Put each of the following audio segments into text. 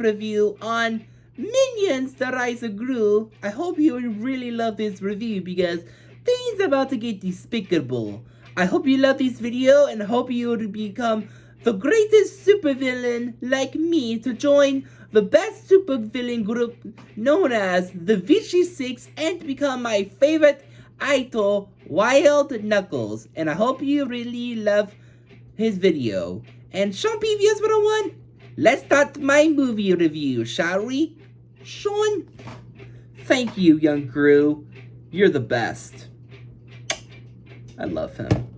review on Minions The Rise of Gru. I hope you really love this review because things about to get despicable. I hope you love this video and hope you will become the greatest supervillain like me to join the best supervillain group known as the Vichy Six and become my favorite idol, Wild Knuckles. And I hope you really love his video. And Sean PVS 101, let's start my movie review, shall we? Sean? Thank you, young Gru. You're the best. I love him.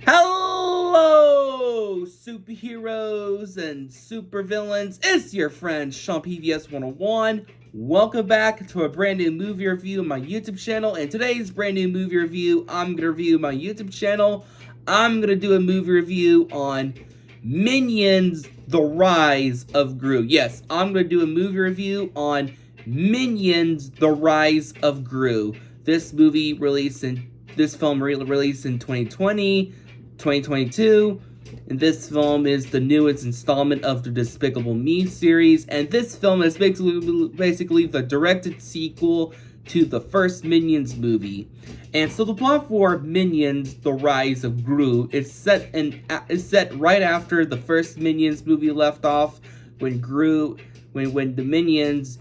Hello, superheroes and supervillains. It's your friend, Sean PVS 101. Welcome back to a brand new movie review on my YouTube channel. And today's brand new movie review, I'm going to review my YouTube channel. I'm going to do a movie review on Minions, The Rise of Gru. Yes, I'm going to do a movie review on Minions, The Rise of Gru. This film released in 2020, 2022. And this film is the newest installment of the Despicable Me series. And this film is basically the directed sequel to the first Minions movie. And so the plot for Minions, The Rise of Gru is set right after the first Minions movie left off, when the Minions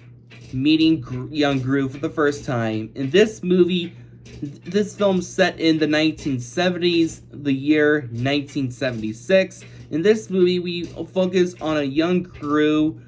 meeting young Gru for the first time. In this film set in the 1970s, the year 1976. In this movie, we focus on a young Gru,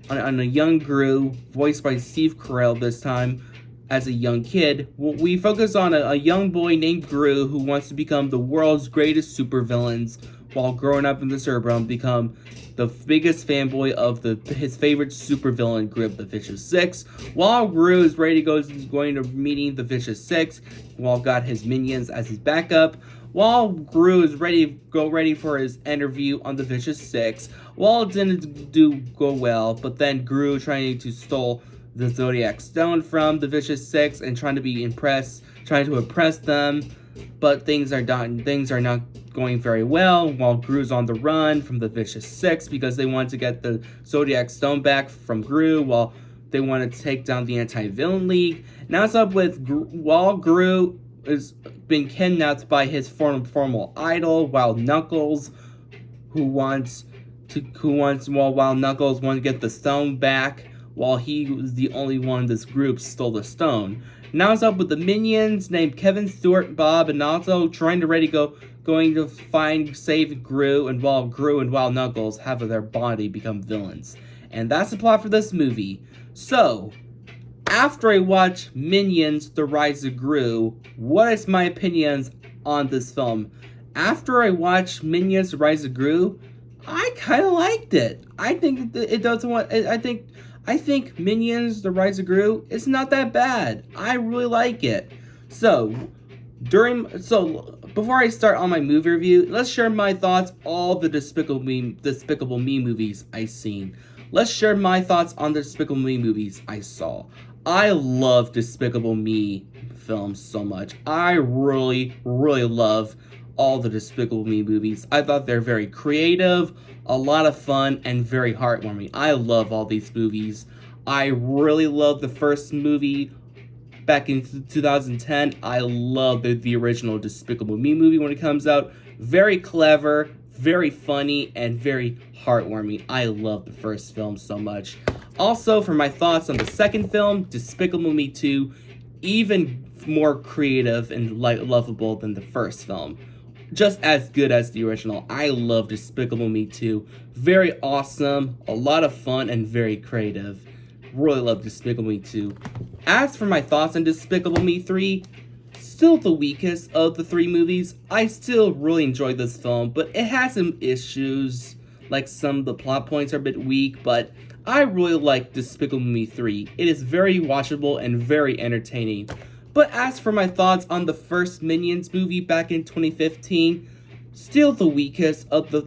voiced by Steve Carell this time. As a young kid, we focus on a young boy named Gru who wants to become the world's greatest supervillains while growing up in the suburbs, become the biggest fanboy of his favorite supervillain group, the Vicious Six. While Gru is going to meeting the Vicious Six, while got his minions as his backup. While Gru is ready for his interview on the Vicious Six, while it didn't go well, but then Gru trying to steal the Zodiac Stone from the Vicious Six and trying to impress them, but things are not going very well while Gru's on the run from the Vicious Six because they want to get the Zodiac Stone back from Gru while they want to take down the Anti-Villain League. Now it's up with while Gru is being kidnapped by his former idol, Wild Knuckles, while Knuckles wants to get the stone back, while he was the only one in this group stole the stone. Now it's up with the minions named Kevin, Stuart, Bob, and also going to save Gru, and while Gru and Wild Knuckles have their body become villains. And that's the plot for this movie. So, after I watch Minions, The Rise of Gru, what is my opinions on this film? After I watched Minions, The Rise of Gru, I kind of liked it. I think I think Minions, The Rise of Gru is not that bad. I really like it. So, before I start on my movie review, let's share my thoughts all the Despicable Me movies I've seen. Let's share my thoughts on the Despicable Me movies I saw. I love Despicable Me films so much. I really, really love all the Despicable Me movies. I thought they're very creative, a lot of fun, and very heartwarming. I love all these movies. I really love the first movie back in 2010. I love the original Despicable Me movie when it comes out. Very clever, very funny, and very heartwarming. I love the first film so much. Also, for my thoughts on the second film, Despicable Me 2, even more creative and lovable than the first film. Just as good as the original. I love Despicable Me 2. Very awesome, a lot of fun, and very creative. Really love Despicable Me 2. As for my thoughts on Despicable Me 3, still the weakest of the three movies. I still really enjoyed this film, but it has some issues. Like some of the plot points are a bit weak, but I really like Despicable Me 3. It is very watchable and very entertaining. But as for my thoughts on the first Minions movie back in 2015, still the weakest of the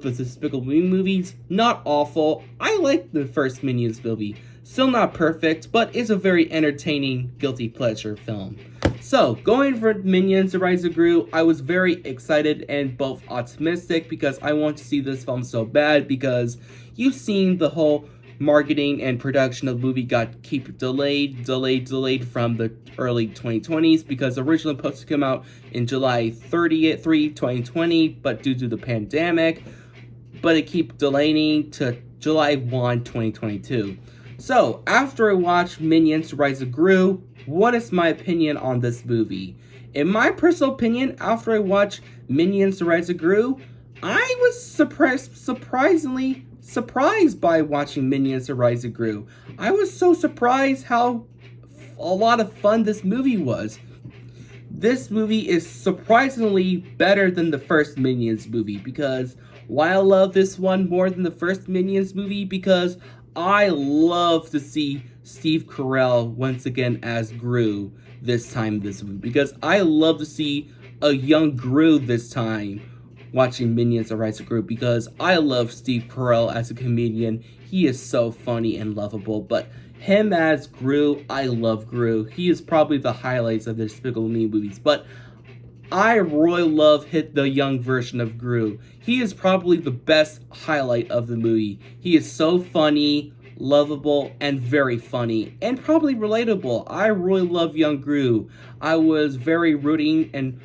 Despicable Me movies. Not awful. I like the first Minions movie. Still not perfect, but it's a very entertaining guilty pleasure film. So, going for Minions: The Rise of Gru, I was very excited and both optimistic because I want to see this film so bad because you've seen the whole marketing and production of the movie got keep delayed from the early 2020s because originally supposed to come out in July 30th, 2020, but due to the pandemic, but it keep delaying to July 1, 2022. So, after I watched Minions: The Rise of Gru, what is my opinion on this movie? In my personal opinion, after I watched Minions: The Rise of Gru, I was surprisingly surprised by watching Minions: The Rise of Gru. I was so surprised how a lot of fun this movie was. This movie is surprisingly better than the first Minions movie because why I love this one more than the first Minions movie because I love to see Steve Carell once again as Gru this time in this movie because I love to see a young Gru this time watching Minions: The Rise of Gru because I love Steve Carell as a comedian. He is so funny and lovable, but him as Gru, I love Gru. He is probably the highlights of the Despicable Me movies, but I really love the young version of Gru. He is probably the best highlight of the movie. He is so funny, lovable, and very funny, and probably relatable. I really love young Gru. I was very rooting and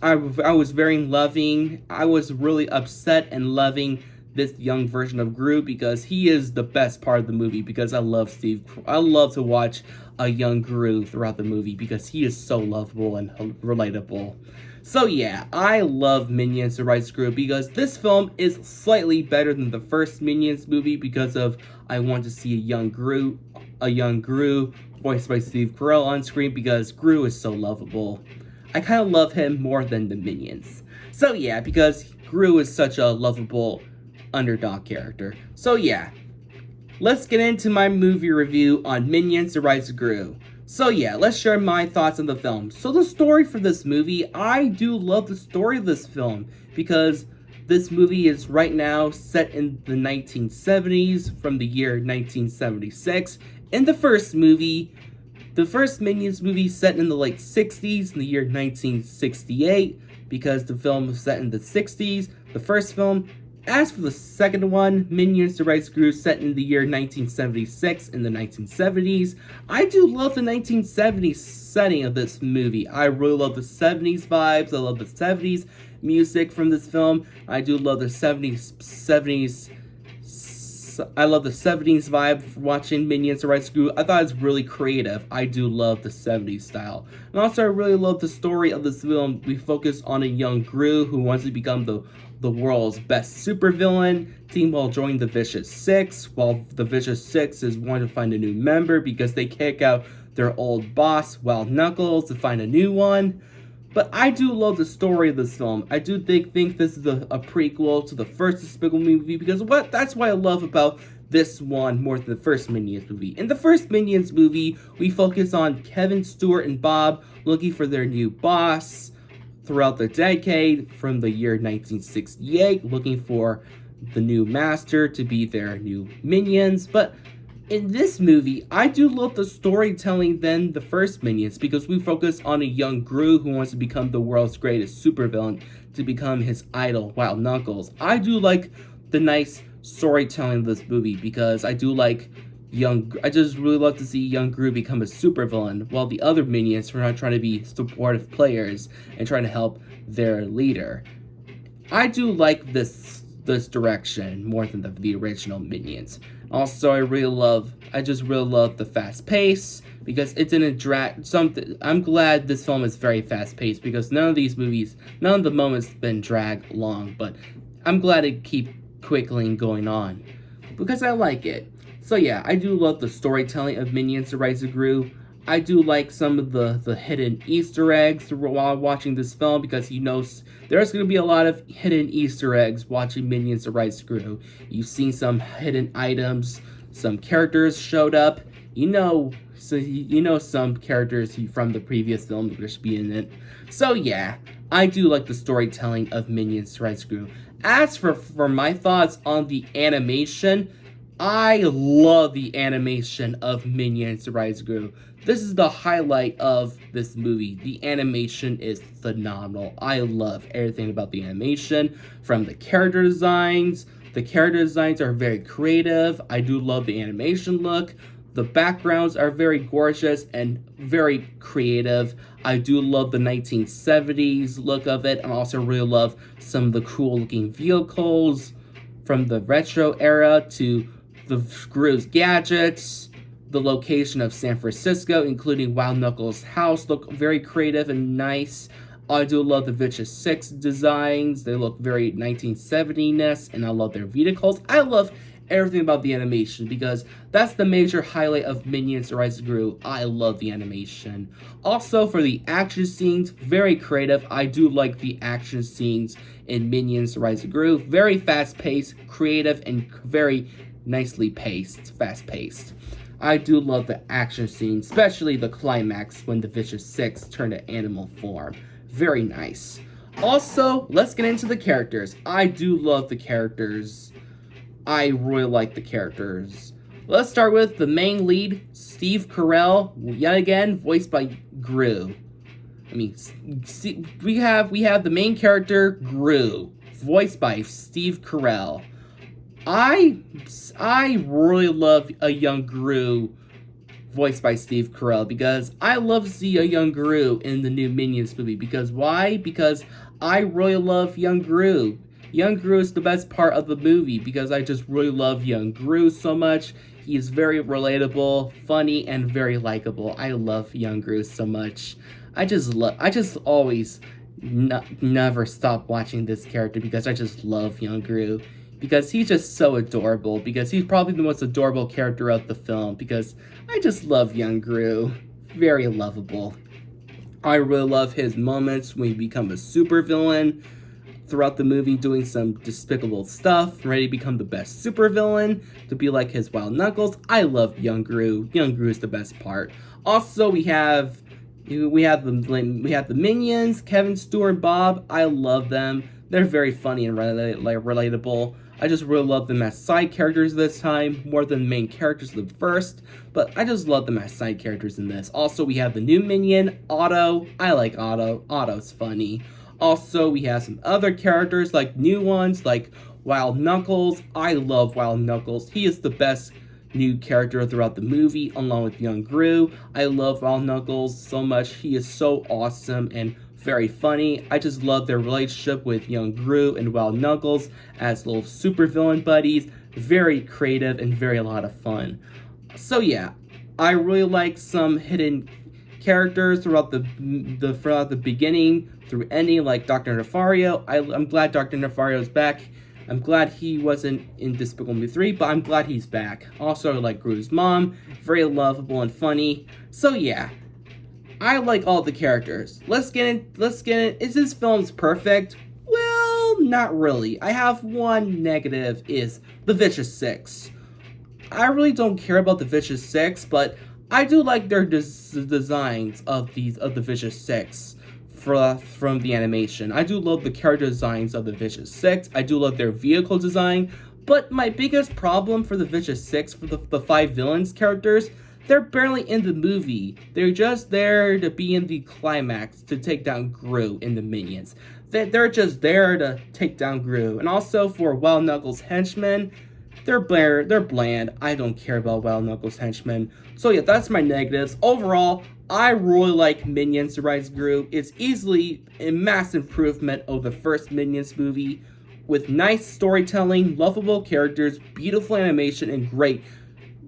I was very loving. I was really upset and loving this young version of Gru because he is the best part of the movie because I love to watch a young Gru throughout the movie because he is so lovable and relatable. So yeah, I love Minions: The Rise of Gru because this film is slightly better than the first Minions movie because of I want to see a young Gru voiced by Steve Carell on screen because Gru is so lovable. I kind of love him more than the Minions. So yeah, because Gru is such a lovable underdog character. So yeah, let's get into my movie review on Minions: The Rise of Gru. So yeah, let's share my thoughts on the film. So the story for this movie, I do love the story of this film because this movie is right now set in the 1970s from the year 1976. In the first Minions movie set in the late 60s in the year 1968 because the film was set in the 60s, the first film. As for the second one, Minions: The Rise of Gru, set in the year 1976 in the 1970s. I do love the 1970s setting of this movie. I really love the 70s vibes. I love the 70s music from this film. I do love the 70s. I love the 70s vibe watching Minions: The Rise of Gru. I thought it was really creative. I do love the 70s style. And also I really love the story of this film. We focus on a young Gru who wants to become the world's best supervillain team while joining the Vicious Six, while the Vicious Six is wanting to find a new member because they kick out their old boss, Wild Knuckles, to find a new one. But I do love the story of this film. I do think this is a prequel to the first Despicable Me movie because that's what I love about this one more than the first Minions movie. In the first Minions movie, we focus on Kevin, Stuart, and Bob looking for their new boss throughout the decade from the year 1968, looking for the new master to be their new minions. But in this movie, I do love the storytelling than the first Minions because we focus on a young Gru who wants to become the world's greatest supervillain to become his idol, Wild Knuckles. I do like the nice storytelling of this movie because I just really love to see young Gru become a supervillain while the other Minions are not trying to be supportive players and trying to help their leader. I do like this direction more than the original Minions. Also, I just really love the fast pace because it didn't drag something. I'm glad this film is very fast paced because none of the moments been dragged long, but I'm glad it keep quickly going on because I like it. So yeah, I do love the storytelling of Minions: The Rise of Gru. I do like some of the hidden Easter eggs while watching this film because there's going to be a lot of hidden Easter eggs watching Minions: The Rise of Gru. You've seen some hidden items, some characters showed up. Some characters from the previous film that should be in it. So yeah, I do like the storytelling of Minions: The Rise of Gru. As for my thoughts on the animation, I love the animation of Minions Rise of Gru. This is the highlight of this movie. The animation is phenomenal. I love everything about the animation, from the character designs. The character designs are very creative. I do love the animation look. The backgrounds are very gorgeous and very creative. I do love the 1970s look of it. I also really love some of the cool looking vehicles from the retro era to the Gru's gadgets. The location of San Francisco, including Wild Knuckles' house, look very creative and nice. I do love the Vicious 6 designs. They look very 1970-ness, and I love their vehicles. I love everything about the animation because that's the major highlight of Minions Rise of Gru. I love the animation. Also, for the action scenes, very creative. I do like the action scenes in Minions Rise of Gru. Very fast-paced, creative, and very nicely paced, fast-paced. I do love the action scenes, especially the climax when the Vicious 6 turn to animal form. Very nice. Also, let's get into the characters. I do love the characters. I really like the characters. Let's start with the main lead, Steve Carell, yet again voiced by Gru. We have the main character Gru, voiced by Steve Carell. I really love a young Gru voiced by Steve Carell because I love to see a young Gru in the new Minions movie. Because why? Because I really love young Gru. Young Gru is the best part of the movie because I just really love young Gru so much. He is very relatable, funny, and very likable. I love young Gru so much. I just always never stop watching this character because I just love young Gru. Because he's just so adorable. Because he's probably the most adorable character of the film. Because I just love young Gru. Very lovable. I really love his moments when he becomes a supervillain throughout the movie, doing some despicable stuff, ready to become the best supervillain, to be like his Wild Knuckles. I love young Gru. Young Gru is the best part. Also, we have the Minions, Kevin, Stewart, and Bob. I love them. They're very funny and relatable. I just really love them as side characters this time, more than main characters of the first, but I just love them as side characters in this. Also, we have the new minion, Otto. I like Otto. Otto's funny. Also, we have some other characters, like new ones, like Wild Knuckles. I love Wild Knuckles. He is the best new character throughout the movie, along with young Gru. I love Wild Knuckles so much. He is so awesome and very funny. I just love their relationship with young Gru and Wild Knuckles as little supervillain buddies. Very creative and very a lot of fun. So yeah, I really like some hidden characters throughout the beginning through ending, like Dr. Nefario. I'm glad Dr. Nefario is back. I'm glad he wasn't in Despicable Me 3, but I'm glad he's back. Also, I like Gru's mom, very lovable and funny. So yeah, I like all the characters. Let's get in. Is this film's perfect? Well, not really. I have one negative, is the Vicious 6. I really don't care about the Vicious 6, but I do like their designs of the Vicious 6 from the animation. I do love the character designs of the Vicious 6. I do love their vehicle design, but my biggest problem for the Vicious 6, for the 5 villains characters, they're barely in the movie. They're just there to be in the climax to take down Gru and the minions. They're just there to take down Gru. And also for Wild Knuckles' henchmen, they're bland. I don't care about Wild Knuckles' henchmen. So yeah, that's my negatives. Overall, I really like Minions Rise of Gru. It's easily a mass improvement over the first Minions movie, with nice storytelling, lovable characters, beautiful animation, and great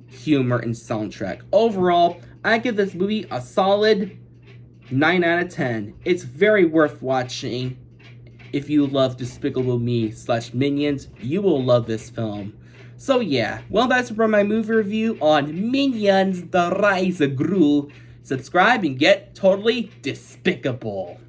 humor and soundtrack. Overall, I give this movie a solid 9 out of 10. It's very worth watching. If you love Despicable Me / Minions, you will love this film. So yeah, well, that's from my movie review on Minions: The Rise of Gru. Subscribe and get totally despicable.